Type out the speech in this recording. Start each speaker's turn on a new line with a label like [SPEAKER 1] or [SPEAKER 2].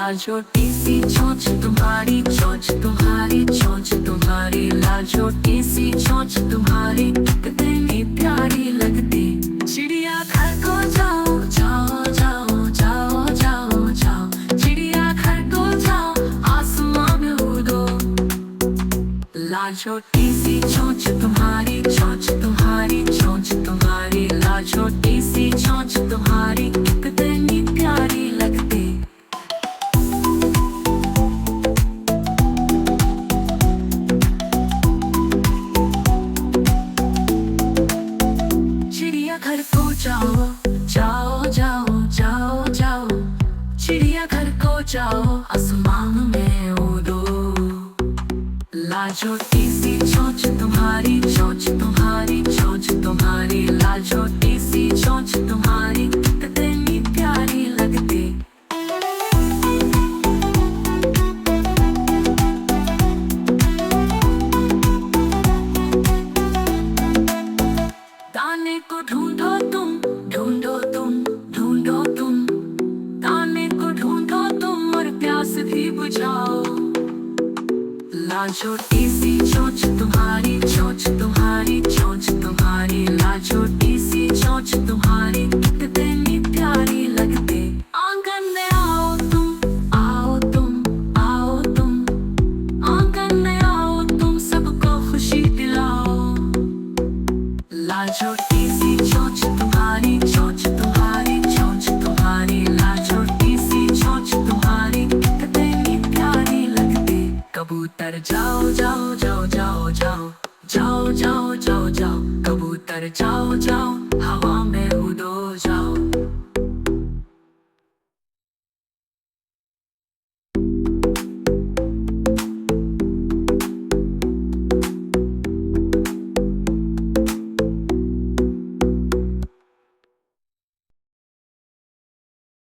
[SPEAKER 1] लाजोटी सी चोंच तुम्हारी, चोंच तुम्हारी, चोंच तुम्हारी, लाजोटी सी चोंच तुम्हारी कितनी प्यारी लगती। चिड़िया घर को जाओ जाओ जाओ जाओ जाओ जाओ, चिड़िया घर को जाओ आसमां में उड़ो। लाजोटी सी चोंच तुम्हारी, चोंच तुम्हारी, चोंच तुम्हारी, लाजोटी सी चोंच तुम्हारी कितनी प्यारी लगती। चिड़िया घर को जाओ जाओ जाओ जाओ जाओ, चिड़िया घर को जाओ आसमान में उड़ो। लाजोटी सी चोंच तुम्हारी, चोंच तुम्हारी, चोंच तुम्हारी, लाजोटी सी चोंच तुम्हारी कितनी प्यारी लगती। दाने को ढूंढो तुम, ढूंढो तुम, ढूंढो तुम, दाने को ढूंढो तुम और प्यास भी बुझाओ। लाजोटी सी चोंच तुम्हारी, चोंच तुम्हारी, चोंच तुम्हारी, लाजोटी